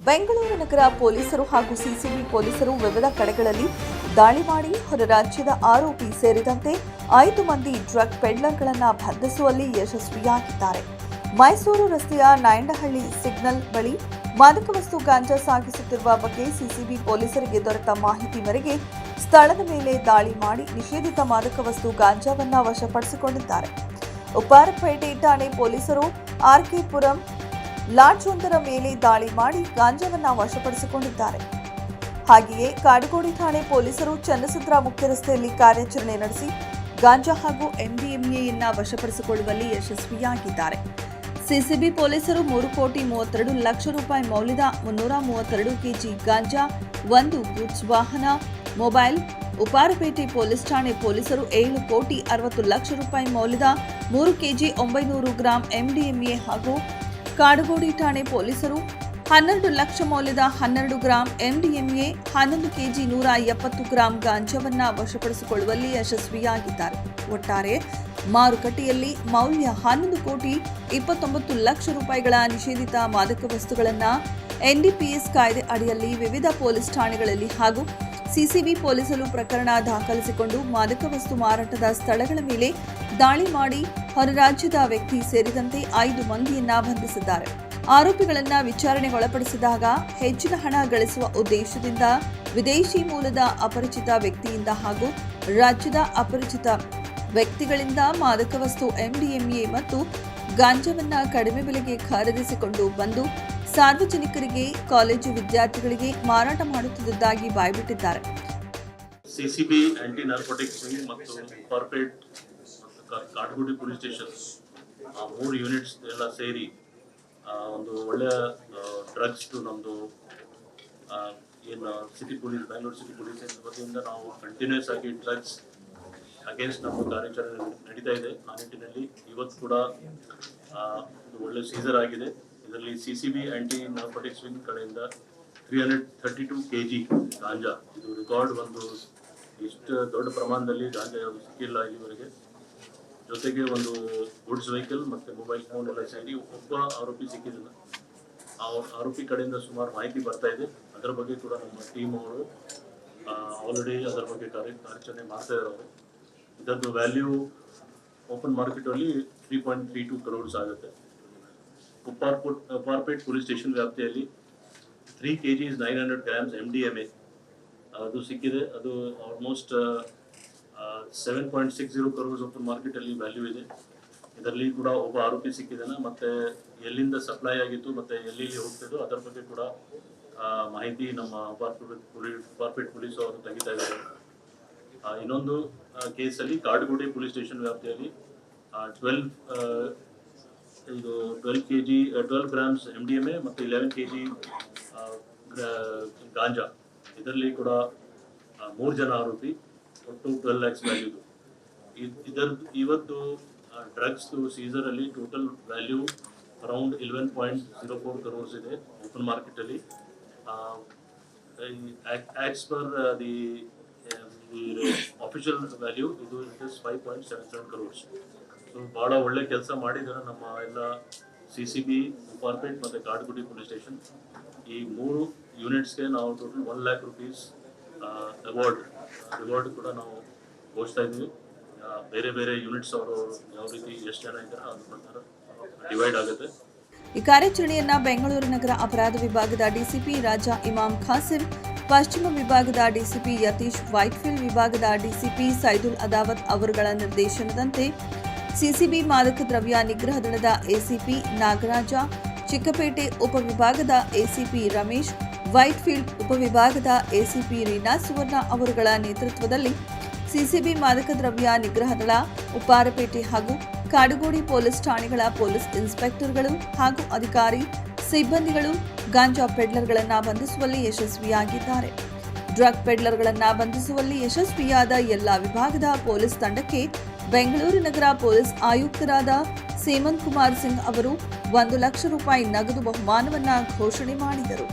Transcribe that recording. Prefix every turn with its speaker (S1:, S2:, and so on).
S1: ಬೆಂಗಳೂರು ನಗರ ಪೊಲೀಸರು ಹಾಗೂ ಸಿಸಿಬಿ ಪೊಲೀಸರು ವಿವಿಧ ಕಡೆಗಳಲ್ಲಿ ದಾಳಿ ಮಾಡಿ ಹೊರ ರಾಜ್ಯದ ಆರೋಪಿ ಸೇರಿದಂತೆ 5 ಮಂದಿ ಡ್ರಗ್ ಪೆಡ್ಲರ್ಗಳನ್ನು ಬಂಧಿಸುವಲ್ಲಿ ಯಶಸ್ವಿಯಾಗಿದ್ದಾರೆ. ಮೈಸೂರು ರಸ್ತೆಯ ನಾಯಂಡಹಳ್ಳಿ ಸಿಗ್ನಲ್ ಬಳಿ ಮಾದಕ ವಸ್ತು ಗಾಂಜಾ ಸಾಗಿಸುತ್ತಿರುವ ಬಗ್ಗೆ ಸಿಸಿಬಿ ಪೊಲೀಸರಿಗೆ ದೊರೆತ ಮಾಹಿತಿ ಮೇರೆಗೆ ಸ್ಥಳದ ಮೇಲೆ ದಾಳಿ ಮಾಡಿ ನಿಷೇಧಿತ ಮಾದಕ ವಸ್ತು ಗಾಂಜಾವನ್ನು ವಶಪಡಿಸಿಕೊಂಡಿದ್ದಾರೆ. ಉಪ್ಪಾರಪೇಟೆ ಠಾಣೆ ಪೊಲೀಸರು ಆರ್ಕೆ ಪುರಂ ಲಾಡ್ಜೊಂದರ ಮೇಲೆ ದಾಳಿ ಮಾಡಿ ಗಾಂಜಾವನ್ನು ವಶಪಡಿಸಿಕೊಂಡಿದ್ದಾರೆ. ಹಾಗೆಯೇ ಕಾಡುಗೋಡಿ ಠಾಣೆ ಪೊಲೀಸರು ಚನ್ನಸಂದ್ರ ಮುಖ್ಯ ರಸ್ತೆಯಲ್ಲಿ ಕಾರ್ಯಾಚರಣೆ ನಡೆಸಿ ಗಾಂಜಾ ಹಾಗೂ ಎಂಡಿಎಂಎಯನ್ನ ವಶಪಡಿಸಿಕೊಳ್ಳುವಲ್ಲಿ ಯಶಸ್ವಿಯಾಗಿದ್ದಾರೆ. ಸಿಸಿಬಿ ಪೊಲೀಸರು 3,32,00,000 ರೂಪಾಯಿ ಮೌಲ್ಯದ 332 ಕೆಜಿ ಗಾಂಜಾ, 1 ಗೂಡ್ಸ್ ವಾಹನ, ಮೊಬೈಲ್. ಉಪ್ಪಾರಪೇಟೆ ಪೊಲೀಸ್ ಠಾಣೆ ಪೊಲೀಸರು 7,60,00,000 ರೂಪಾಯಿ ಮೌಲ್ಯದ 3 ಕೆಜಿ 900 ಗ್ರಾಂ ಎಂಡಿಎಂಎ ಹಾಗೂ ಕಾಡುಗೋಡಿ ಠಾಣೆ ಪೊಲೀಸರು 12 ಲಕ್ಷ ಮೌಲ್ಯದ 12 ಗ್ರಾಂ ಎಂಡಿಎಂಎ, 11 ಕೆಜಿ 170 ಗ್ರಾಂ ಗಾಂಜಾವನ್ನು ವಶಪಡಿಸಿಕೊಳ್ಳುವಲ್ಲಿ ಯಶಸ್ವಿಯಾಗಿದ್ದಾರೆ. ಒಟ್ಟಾರೆ ಮಾರುಕಟ್ಟೆಯಲ್ಲಿ ಮೌಲ್ಯ 11 ಕೋಟಿ 29 ಲಕ್ಷ ರೂಪಾಯಿಗಳ ನಿಷೇಧಿತ ಮಾದಕ ವಸ್ತುಗಳನ್ನು ಎನ್ಡಿಪಿಎಸ್ ಕಾಯ್ದೆ ಅಡಿಯಲ್ಲಿ ವಿವಿಧ ಪೊಲೀಸ್ ಠಾಣೆಗಳಲ್ಲಿ ಹಾಗೂ ಸಿಸಿಬಿ ಪೊಲೀಸರು ಪ್ರಕರಣ ದಾಖಲಿಸಿಕೊಂಡು ಮಾದಕ ವಸ್ತು ಮಾರಾಟದ ಸ್ಥಳಗಳ ಮೇಲೆ ದಾಳಿ ಮಾಡಿ ಹೊರ ರಾಜ್ಯದ ವ್ಯಕ್ತಿ ಸೇರಿದಂತೆ 5 ಮಂದಿಯನ್ನ ಬಂಧಿಸಿದ್ದಾರೆ. ಆರೋಪಿಗಳನ್ನ ವಿಚಾರಣೆಗೊಳಪಡಿಸಿದಾಗ ಹೆಚ್ಚಿನ ಹಣ ಗಳಿಸುವ ಉದ್ದೇಶದಿಂದ ವಿದೇಶಿ ಮೂಲದ ಅಪರಿಚಿತ ವ್ಯಕ್ತಿಯಿಂದ ಹಾಗೂ ರಾಜ್ಯದ ಅಪರಿಚಿತ ವ್ಯಕ್ತಿಗಳಿಂದ ಮಾದಕ ವಸ್ತು ಎಂಡಿಎಂಎ ಮತ್ತು ಗಾಂಜಾವನ್ನ ಕಡಿಮೆ ಬೆಲೆಗೆ ಖರೀದಿಸಿಕೊಂಡು ಬಂದು ಸಾರ್ವಜನಿಕರಿಗೆ, ಕಾಲೇಜು ವಿದ್ಯಾರ್ಥಿಗಳಿಗೆ ಮಾರಾಟ ಮಾಡುತ್ತಿದ್ದುದಾಗಿ ಬಾಯ್ಬಿಟ್ಟಿದ್ದಾರೆ.
S2: ಸಿಸಿಬಿ ಆಂಟಿ ನಾರ್ಕೋಟಿಕ್ಸ್ ಮತ್ತು ಕಾರ್ಪೊರೇಟ್ ಮತ್ತು ಕಾಡುಗೋಡಿ ಪೊಲೀಸ್ ಸ್ಟೇಷನ್ 3 ಯೂನಿಟ್ಸ್ ಎಲ್ಲ ಸೇರಿ ಒಂದು ಒಳ್ಳೆಯ ಡ್ರಗ್ಸ್ ನಮ್ಮದು ಏನು city police, Bengaluru city police ವತಿಯಿಂದ ನಾವು ಕಂಟಿನ್ಯೂಸ್ ಆಗಿ ಡ್ರಗ್ಸ್ ಅಗೇನ್ಸ್ಟ್ ನಮ್ಮ ಕಾರ್ಯಾಚರಣೆ ನಡೀತಾ ಇದೆ. ಆ ನಿಟ್ಟಿನಲ್ಲಿ ಇವತ್ತು ಕೂಡ ಒಳ್ಳೆ ಸೀಸರ್ ಆಗಿದೆ. ಇದರಲ್ಲಿ ಸಿಸಿಬಿ ಆಂಟಿ ನಾರ್ಕೋಟಿಕ್ಸ್ ವಿಂಗ್ ಕಡೆಯಿಂದ 332 ಕೆಜಿ ಗಾಂಜಾ, ಇದು ರೆಕಾರ್ಡ್. ಒಂದು ಇಷ್ಟು ದೊಡ್ಡ ಪ್ರಮಾಣದಲ್ಲಿ ಗಾಂಜಾ ಯಾವುದು ಸಿಕ್ಕಿಲ್ಲ ಇಲ್ಲಿವರೆಗೆ. ಜೊತೆಗೆ ಒಂದು ಗೂಡ್ಸ್ ವೆಹಿಕಲ್ ಮತ್ತು ಮೊಬೈಲ್ ಫೋನ್ ಎಲ್ಲ ಸೇರಿ ಒಬ್ಬ ಆರೋಪಿ ಸಿಕ್ಕಿದ್ದಿಲ್ಲ. ಆ ಆರೋಪಿ ಕಡೆಯಿಂದ ಸುಮಾರು ಮಾಹಿತಿ ಬರ್ತಾ ಇದೆ. ಅದರ ಬಗ್ಗೆ ಕೂಡ ನಮ್ಮ ಟೀಮ್ ಅವರು ಆಲ್ರೆಡಿ ಅದರ ಬಗ್ಗೆ ಕಾರ್ಯಾಚರಣೆ ಮಾಡ್ತಾ ಇದ್ದಾರೆ. ಅವರು ಇದರದ್ದು ವ್ಯಾಲ್ಯೂ ಓಪನ್ ಮಾರ್ಕೆಟಲ್ಲಿ 3.32 crores ಆಗುತ್ತೆ. ಉಪ್ಪಾರಪೇಟ್ ಪೊಲೀಸ್ ಸ್ಟೇಷನ್ ವ್ಯಾಪ್ತಿಯಲ್ಲಿ 3 kgs 900 grams MDMA ಅದು ಸಿಕ್ಕಿದೆ. ಅದು ಆಲ್ಮೋಸ್ಟ್ 7.60 crores ಓಪನ್ ಮಾರ್ಕೆಟಲ್ಲಿ ವ್ಯಾಲ್ಯೂ ಇದೆ. ಇದರಲ್ಲಿ ಕೂಡ ಒಬ್ಬ ಆರೋಪಿ ಸಿಕ್ಕಿದ್ದಾನೆ. ಮತ್ತು ಎಲ್ಲಿಂದ ಸಪ್ಲೈ ಆಗಿತ್ತು ಮತ್ತು ಎಲ್ಲಿ ಹೋಗ್ತಿದ್ದು ಅದರ ಬಗ್ಗೆ ಕೂಡ ಮಾಹಿತಿ ನಮ್ಮ ಉಪ್ಪಾರಪೇಟ್ ಪೊಲೀಸ್ ಅವರು ತೆಗಿತಾ ಇದ್ದಾರೆ. ಇನ್ನೊಂದು ಕೇಸಲ್ಲಿ ಕಾಡುಗೋಡಿ ಪೊಲೀಸ್ ಸ್ಟೇಷನ್ ವ್ಯಾಪ್ತಿಯಲ್ಲಿ 12 grams MDMA ಮತ್ತು 11 kg ಗಾಂಜಾ, ಇದರಲ್ಲಿ ಕೂಡ 3 ಜನ ಆರೋಪಿ, ಒಟ್ಟು 12 lakhs ವ್ಯಾಲ್ಯೂದು. ಇವತ್ತು ಡ್ರಗ್ಸ್ ಸೀಸರಲ್ಲಿ ಟೋಟಲ್ ವ್ಯಾಲ್ಯೂ ಅರೌಂಡ್ 11.04 crores ಇದೆ ಓಪನ್ ಮಾರ್ಕೆಟಲ್ಲಿ. As per the official value ಇದು ಇಟ್ ಇಸ್ 5.77 crores. ಸೊ ಭಾಳ ಒಳ್ಳೆ ಕೆಲಸ ಮಾಡಿದ್ದಾರೆ ನಮ್ಮ ಎಲ್ಲ ಸಿಸಿಬಿ, ಉಪ್ಪಾರಪೇಟ್ ಮತ್ತು ಕಾಡುಗೋಡಿ ಪೊಲೀಸ್ ಸ್ಟೇಷನ್. ಈ 3 ಯೂನಿಟ್ಸ್ಗೆ ನಾವು ಟೋಟಲ್ 1 lakh rupees ರಿವಾರ್ಡ್ ಕೂಡ ನಾವು ಘೋಷಿಸ್ತಾ ಇದ್ವಿ. ಬೇರೆ ಬೇರೆ ಯೂನಿಟ್ಸ್ ಅವರು ಯಾವ ರೀತಿ ಎಷ್ಟು ಜನ ಇದ್ದಾರೆ ಅದ್ರ ಪ್ರಕಾರ ಡಿವೈಡ್ ಆಗುತ್ತೆ.
S1: ಈ ಕಾರ್ಯಾಚರಣೆಯನ್ನ ಬೆಂಗಳೂರು ನಗರ ಅಪರಾಧ ವಿಭಾಗದ ಡಿಸಿಪಿ ರಾಜಾ ಇಮಾಮ್ ಖಾಸಿಂ, ಪಶ್ಚಿಮ ವಿಭಾಗದ ಡಿಸಿಪಿ ಯತೀಶ್, ವೈಟ್ಫೀಲ್ಡ್ ವಿಭಾಗದ ಡಿಸಿಪಿ ಸೈದುಲ್ ಅದಾವತ್ ಅವರುಗಳ ನಿರ್ದೇಶನದಂತೆ ಸಿಸಿಬಿ ಮಾದಕ ದ್ರವ್ಯ ನಿಗ್ರಹ ದಳದ ಎಸಿಪಿ ನಾಗರಾಜ, ಚಿಕ್ಕಪೇಟೆ ಉಪವಿಭಾಗದ ಎಸಿಪಿ ರಮೇಶ್, ವೈಟ್ಫೀಲ್ಡ್ ಉಪವಿಭಾಗದ ಎಸಿಪಿ ರೀನಾ ಸುವರ್ಣ ಅವರುಗಳ ನೇತೃತ್ವದಲ್ಲಿ ಸಿಸಿಬಿ ಮಾದಕ ದ್ರವ್ಯ ನಿಗ್ರಹ ದಳ, ಉಪ್ಪಾರಪೇಟೆ ಹಾಗೂ ಕಾಡುಗೋಡಿ ಪೊಲೀಸ್ ಠಾಣೆಗಳ ಪೊಲೀಸ್ ಇನ್ಸ್ಪೆಕ್ಟರ್ಗಳು ಹಾಗೂ ಅಧಿಕಾರಿ ಸಿಬ್ಬಂದಿಗಳು ಗಾಂಜಾ ಪೆಡ್ಲರ್ಗಳನ್ನು ಬಂಧಿಸುವಲ್ಲಿ ಯಶಸ್ವಿಯಾಗಿದ್ದಾರೆ. ಡ್ರಗ್ ಪೆಡ್ಲರ್ಗಳನ್ನು ಬಂಧಿಸುವಲ್ಲಿ ಯಶಸ್ವಿಯಾದ ಎಲ್ಲ ವಿಭಾಗದ ಪೊಲೀಸ್ ತಂಡಕ್ಕೆ ಬೆಂಗಳೂರು ನಗರ ಪೊಲೀಸ್ ಆಯುಕ್ತರಾದ ಸೇಮಂತ್ ಕುಮಾರ್ ಸಿಂಗ್ ಅವರು 1 ಲಕ್ಷ ರೂಪಾಯಿ ನಗದು ಬಹುಮಾನವನ್ನು ಘೋಷಣೆ ಮಾಡಿದರು.